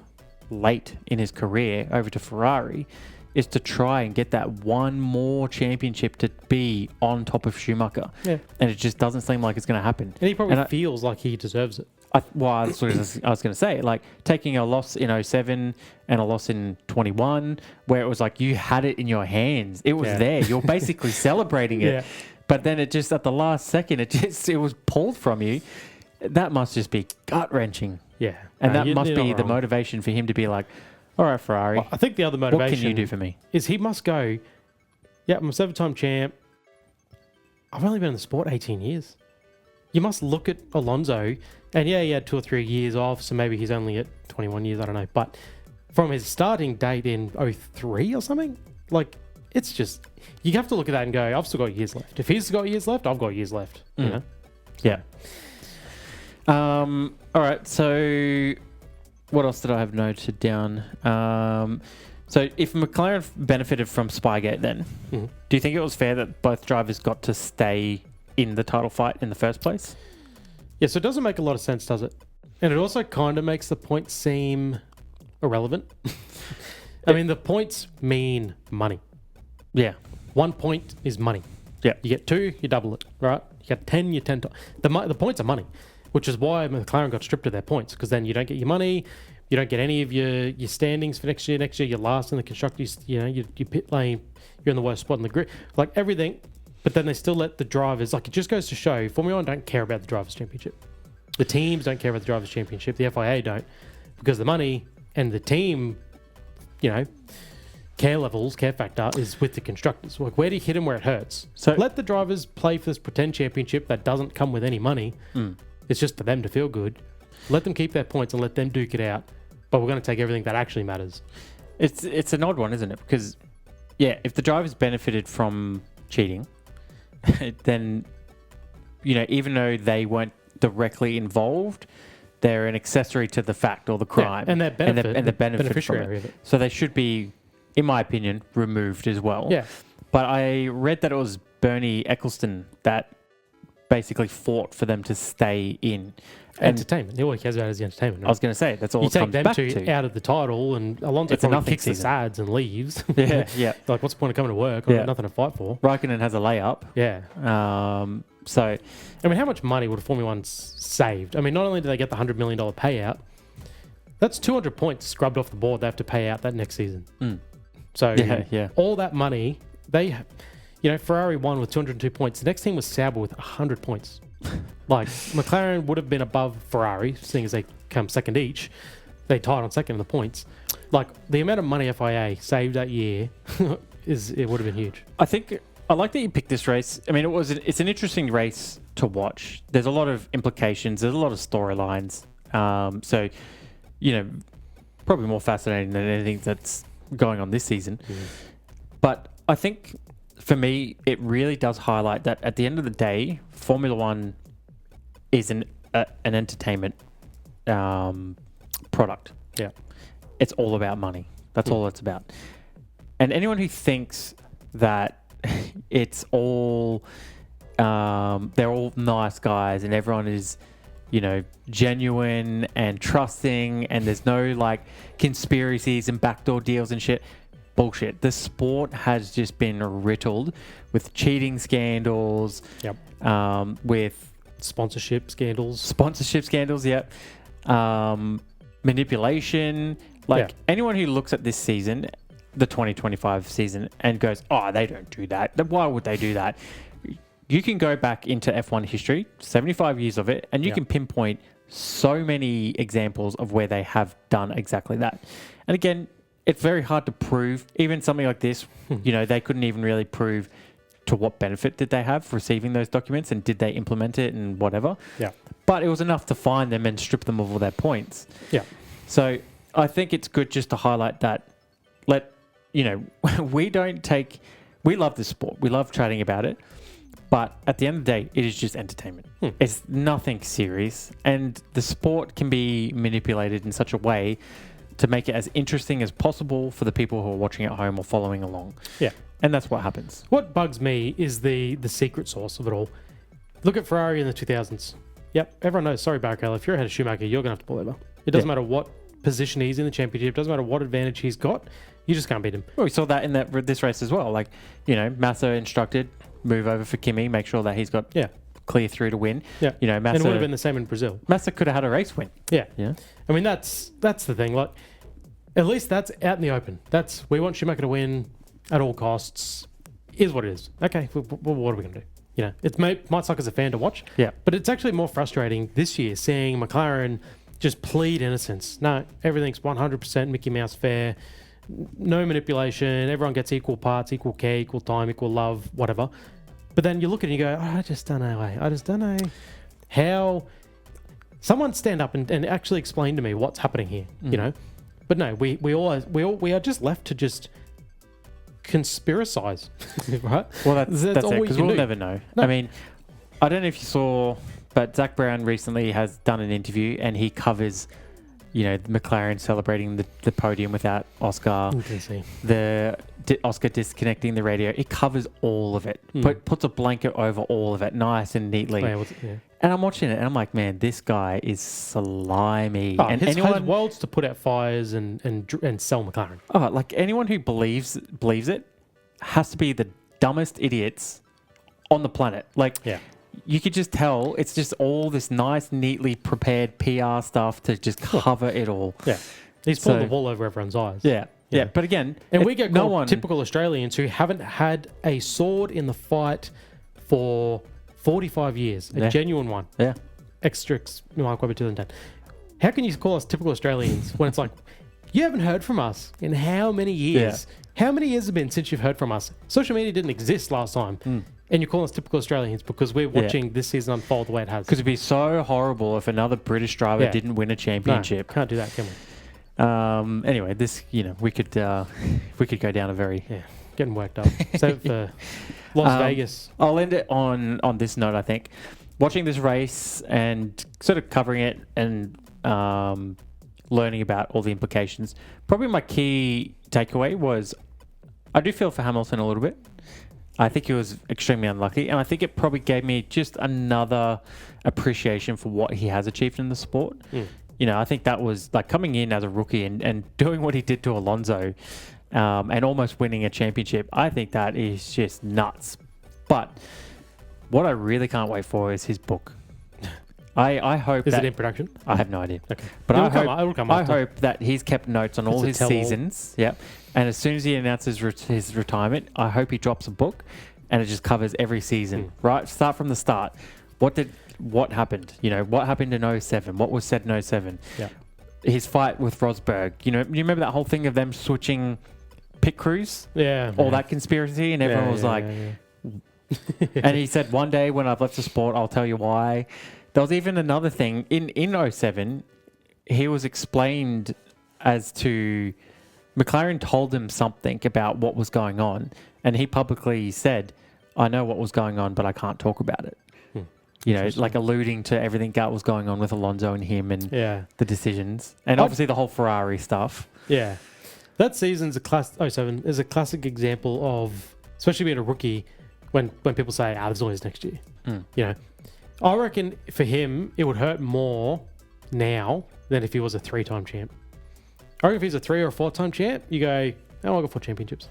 late in his career over to Ferrari is to try and get that one more championship to be on top of Schumacher. Yeah. And it just doesn't seem like it's going to happen. And he probably feels like he deserves it. That's what I was going to say. Taking a loss in 07 and a loss in 21, where it was like you had it in your hands. It was there. You're basically celebrating it. Yeah. But then it just, at the last second, it was pulled from you. That must just be gut-wrenching. Yeah. And that must be the motivation for him to be like, all right, Ferrari. Well, I think the other motivation... What can you do for me? Is he must go, I'm a 7-time champ. I've only been in the sport 18 years. You must look at Alonso, and he had 2 or 3 years off, so maybe he's only at 21 years, I don't know. But from his starting date in 03 or something, it's just... You have to look at that and go, I've still got years left. If he's got years left, I've got years left. Yeah. All right, so what else did I have noted down? So if McLaren benefited from Spygate then, do you think it was fair that both drivers got to stay in the title fight in the first place? Yeah, so it doesn't make a lot of sense, does it? And it also kind of makes the points seem irrelevant. I mean, the points mean money. Yeah. 1 point is money. Yeah. You get 2, you double it, right? You get 10, you 10 times. The points are money, which is why McLaren got stripped of their points, because then you don't get your money, you don't get any of your standings for next year. Next year, you're last in the constructors, you pit lane, you're in the worst spot in the grid, everything. But then they still let the drivers, it just goes to show, Formula One don't care about the Drivers' Championship. The teams don't care about the Drivers' Championship. The FIA don't, because the money and the team, care factor is with the constructors. Where do you hit them where it hurts? So let the drivers play for this pretend championship that doesn't come with any money. It's just for them to feel good. Let them keep their points and let them duke it out. But we're going to take everything that actually matters. It's an odd one, isn't it? Because, if the drivers benefited from cheating, then, even though they weren't directly involved, they're an accessory to the fact or the crime. And they're the beneficiary of it. So they should be, in my opinion, removed as well. Yeah. But I read that it was Bernie Ecclestone that basically fought for them to stay in. Entertainment. All he cares about is the entertainment. Right? I was going to say, that's all you it take comes them back to. out of the title, and Alonso It's a probably nothing kicks the season. sads and leaves. Yeah. Like, what's the point of coming to work? I've got nothing to fight for. Raikkonen has a layup. Yeah. So, I mean, how much money would Formula One saved? I mean, not only do they get the $100 million payout, that's 200 points scrubbed off the board they have to pay out that next season. So, all that money, Ferrari won with 202 points. The next team was Sauber with 100 points. Like, McLaren would have been above Ferrari, seeing as they come second each. They tied on second in the points. Like, the amount of money FIA saved that year it would have been huge. I like that you picked this race. I mean, it's an interesting race to watch. There's a lot of implications. There's a lot of storylines. So, probably more fascinating than anything that's going on this season. But I think, for me, it really does highlight that at the end of the day, Formula One is an entertainment product. Yeah. It's all about money. That's all it's about. And anyone who thinks that it's all, they're all nice guys and everyone is, genuine and trusting and there's no like conspiracies and backdoor deals and shit. Bullshit. The sport has just been riddled with cheating scandals. Yep. With sponsorship scandals. Yep. Manipulation. Anyone who looks at this season, the 2025 season, and goes, "Oh, they don't do that. Why would they do that?" You can go back into F1 history, 75 years of it, and you can pinpoint so many examples of where they have done exactly that. And again, it's very hard to prove. Even something like this, they couldn't even really prove to what benefit did they have receiving those documents and did they implement it and whatever. Yeah. But it was enough to find them and strip them of all their points. Yeah. So I think it's good just to highlight that. We love this sport. We love chatting about it. But at the end of the day, it is just entertainment. It's nothing serious. And the sport can be manipulated in such a way to make it as interesting as possible for the people who are watching at home or following along. Yeah. And that's what happens. What bugs me is the secret sauce of it all. Look at Ferrari in the 2000s. Yep, everyone knows. Sorry, Barrichello, if you're ahead of Schumacher, you're going to have to pull over. It doesn't matter what position he's in the championship. It doesn't matter what advantage he's got. You just can't beat him. Well, we saw that in this race as well. Massa instructed, move over for Kimi, make sure that he's got clear through to win. Yeah. Massa, and it would have been the same in Brazil. Massa could have had a race win. Yeah. Yeah. I mean, that's the thing. Like, at least that's out in the open. We want Schumacher to win at all costs. Is what it is. Okay, what are we going to do? It might suck as a fan to watch. Yeah. But it's actually more frustrating this year seeing McLaren just plead innocence. No, everything's 100% Mickey Mouse fair. No manipulation. Everyone gets equal parts, equal care, equal time, equal love, whatever. But then you look at it and you go, I just don't know. I just don't know how. Someone stand up and actually explain to me what's happening here. But no, we are just left to just conspiracize, right? Well, that's all it, we because can we'll do. never know. No. I mean, I don't know if you saw, but Zach Brown recently has done an interview and he covers, McLaren celebrating the podium without Oscar, Oscar disconnecting the radio. It covers all of it, puts a blanket over all of it, nice and neatly. And I'm watching it and I'm like, man, this guy is slimy. Oh, and his world's to put out fires and sell McLaren. Oh, like anyone who believes it has to be the dumbest idiots on the planet. You could just tell it's just all this nice, neatly prepared PR stuff to just cover it all. Yeah. He's pulled the wool over everyone's eyes. Yeah. But again, and we get called typical Australians who haven't had a sword in the fight for 45 years, a genuine one. Yeah. Extrix, Mark Webber 2010. How can you call us typical Australians when it's like, you haven't heard from us in how many years? Yeah. How many years have been since you've heard from us? Social media didn't exist last time. And you call us typical Australians because we're watching this season unfold the way it has. Because it'd be so horrible if another British driver didn't win a championship. No, can't do that, can we? Anyway, this we could go down a very getting worked up. Save it for Las Vegas. I'll end it on this note, I think. Watching this race and sort of covering it and learning about all the implications, probably my key takeaway was I do feel for Hamilton a little bit. I think he was extremely unlucky, and I think it probably gave me just another appreciation for what he has achieved in the sport. You know, I think that was like coming in as a rookie and doing what he did to Alonso and almost winning a championship. I think that is just nuts. But what I really can't wait for is his book. I hope Is it in production? I have no idea. Okay. But It'll come I after. hope that he's kept notes on all his seasons. Yep. And as soon as he announces his retirement, I hope he drops a book and it just covers every season, right? Start from the start. What happened? You know, what happened in 07? What was said in 07? Yeah. His fight with Rosberg. You know, you remember that whole thing of them switching pit crews? Yeah. All that conspiracy, and everyone was like... And he said, one day when I've left the sport, I'll tell you why. There was even another thing. In 07, he was explained as to... McLaren told him something about what was going on, and he publicly said, I know what was going on, but I can't talk about it. You know, like alluding to everything that was going on with Alonso and him and the decisions. And obviously the whole Ferrari stuff. Yeah. That season's 07 is a classic example of, especially being a rookie, when people say, there's always next year. You know, I reckon for him, it would hurt more now than if he was a 3-time champ. I reckon if he's a 3 or a 4-time champ, you go, oh, I got 4 championships.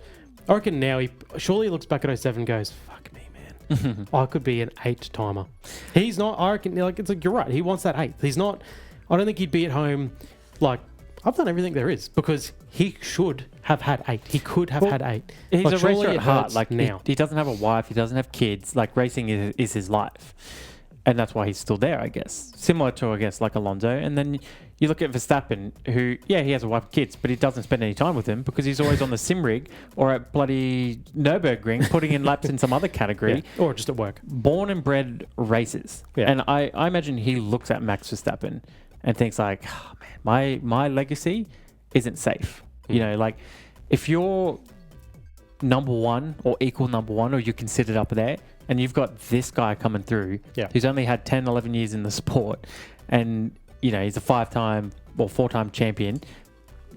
I reckon now he looks back at 07 and goes, fuck me, man. I could be an 8-timer. He's not, I reckon, like, it's like, you're right. He wants that 8th. He's not, I don't think he'd be at home like, I've done everything there is, because he should have had 8. He could have had 8. He's like, a racer at heart. Like now. He doesn't have a wife. He doesn't have kids. Like, racing is his life. And that's why he's still there, I guess. Similar to, I guess, like Alonso. And then you look at Verstappen, who, he has a wife and kids, but he doesn't spend any time with them because he's always on the sim rig or at bloody Nürburgring putting in laps in some other category. Yeah. Or just at work. Born and bred racers. Yeah. And I imagine he looks at Max Verstappen and thinks like, oh, man, my legacy isn't safe. You know, like if you're number one or equal number one, or you're considered up there, and you've got this guy coming through who's only had 10, 11 years in the sport, and, you know, he's a 5-time or 4-time champion,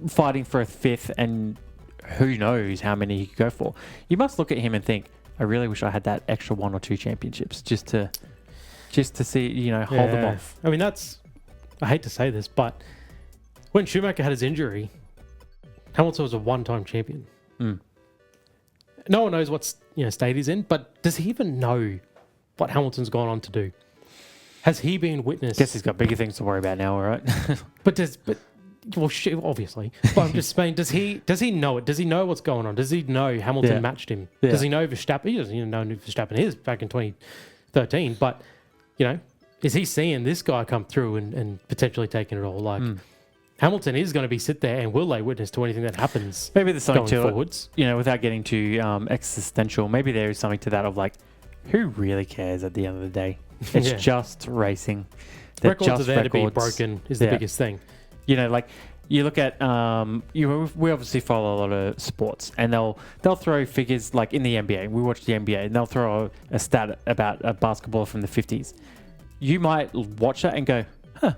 fighting for a 5th, and who knows how many he could go for. You must look at him and think, I really wish I had that extra 1 or 2 championships just to see, you know, hold them off. I mean, I hate to say this, but when Schumacher had his injury, Hamilton was a 1-time champion. No one knows what state he's in, but does he even know what Hamilton's gone on to do? Has he been witness? Guess he's got bigger things to worry about now, right? Obviously. But I'm just saying, does he know it? Does he know what's going on? Does he know Hamilton matched him? Yeah. Does he know Verstappen? He doesn't even know who Verstappen is back in 2013. But, you know, is he seeing this guy come through and potentially taking it all? Like, Hamilton is going to be sit there and will lay witness to anything that happens. Maybe there's something to forwards. It, you know, without getting too existential. Maybe there is something to that of like, who really cares at the end of the day? It's just racing. Records are there to be broken is the biggest thing. You know, like you look at we obviously follow a lot of sports, and they'll throw figures like in the NBA. We watch the NBA, and they'll throw a stat about a basketball from the 50s. You might watch that and go, huh,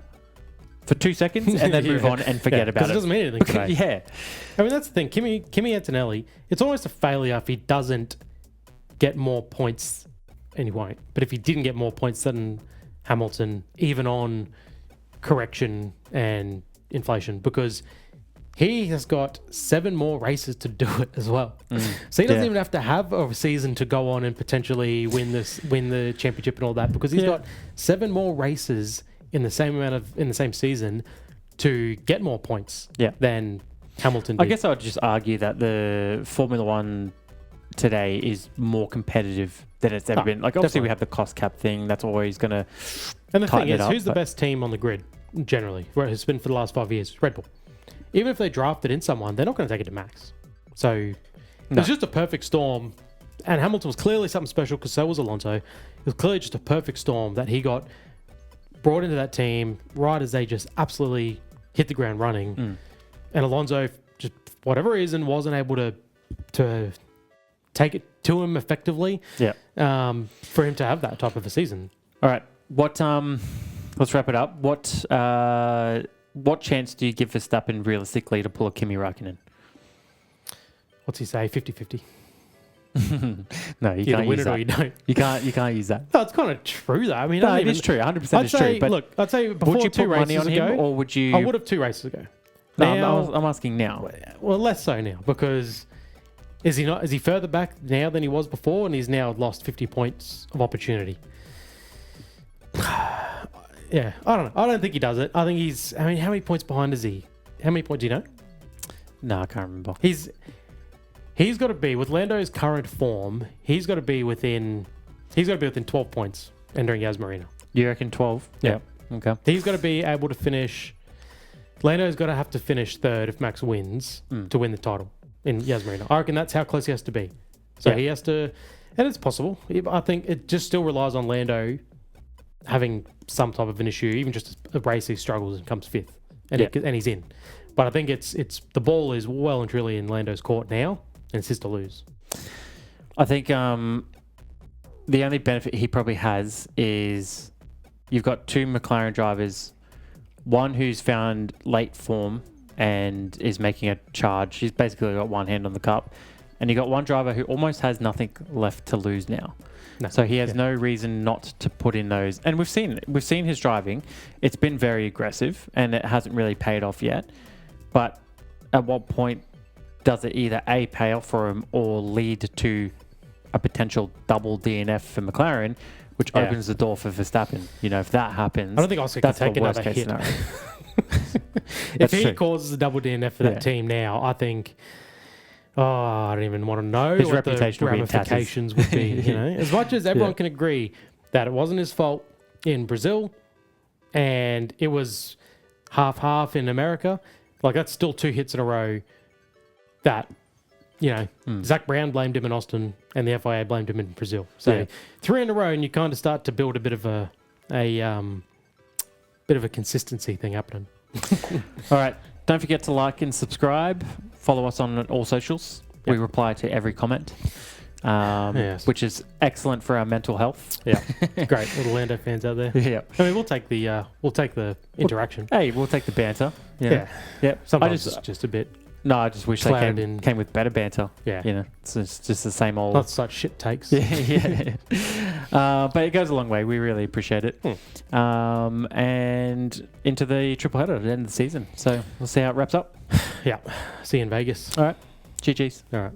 for 2 seconds, and then move on and forget about it. Because it doesn't mean anything today. Yeah. I mean, that's the thing. Kimi Antonelli, it's almost a failure if he doesn't get more points, and he won't. But if he didn't get more points than Hamilton, even on correction and inflation, because he has got 7 more races to do it as well. So he doesn't even have to have a season to go on and potentially win the championship and all that, because he's got 7 more races in the same season to get more points than Hamilton did. I guess I would just argue that the Formula One today is more competitive than it's ever been. Like, obviously we have the cost cap thing. That's always going to And the thing is, who's the best team on the grid, generally, where it's been for the last 5 years? Red Bull. Even if they drafted in someone, they're not going to take it to max. So it's just a perfect storm. And Hamilton was clearly something special, because so was Alonso. It was clearly just a perfect storm that he got brought into that team right as they just absolutely hit the ground running. And Alonso, just for whatever reason, wasn't able to take it to him effectively. Yeah. For him to have that type of a season. All right. Let's wrap it up. What chance do you give Verstappen realistically to pull a Kimi Raikkonen? What's he say? 50-50. No, you Either can't win use it or that. you don't. You can't use that. No, it's kind of true though. I mean, No, it is true. 100% I'd is say, true. But look, I'd say before would you two put races money on ago, him, or would you? I would have 2 races ago. No, Now, I'm asking now. well, less so now because is he further back now than he was before, and he's now lost 50 points of opportunity. Yeah, I don't know. I don't think he does it. I think he's. I mean, how many points behind is he? How many points do you know? No, I can't remember. He's got to be with Lando's current form. He's got to be within 12 points entering Yas Marina. You reckon 12? Yeah. Okay. He's got to be able to finish. Lando's got to have to finish third if Max wins to win the title in Yas Marina. I reckon that's how close he has to be. So he has to, and it's possible. I think it just still relies on Lando having some type of an issue, even just a race he struggles and comes fifth, and he's in. But I think it's the ball is well and truly in Lando's court now, and it's his to lose. I think the only benefit he probably has is you've got 2 McLaren drivers, one who's found late form and is making a charge. He's basically got one hand on the cup. And you got one driver who almost has nothing left to lose now. No. So he has no reason not to put in those. And we've seen his driving. It's been very aggressive and it hasn't really paid off yet. But at what point does it either A, pay off for him or lead to a potential double DNF for McLaren, which opens the door for Verstappen? You know, if that happens, I don't think Oscar can take another hit. Scenario. If he causes a double DNF for that team now, I think... Oh, I don't even want to know his what reputation the ramifications would be. You know, as much as everyone can agree that it wasn't his fault in Brazil, and it was half in America, like that's still 2 hits in a row. That Zach Brown blamed him in Austin, and the FIA blamed him in Brazil. So 3 in a row, and you kind of start to build a bit of a consistency thing happening. All right. Don't forget to like and subscribe. Follow us on all socials. Yep. We reply to every comment, which is excellent for our mental health. Yeah, great little Lando fans out there. Yeah, I mean we'll take the interaction. We'll take the banter. Yeah. Sometimes just a bit. No, I just wish they came with better banter. Yeah, it's just the same old. Not such shit takes. But it goes a long way. We really appreciate it. And into the triple header at the end of the season. So we'll see how it wraps up. Yeah. See you in Vegas. All right. GG's. All right.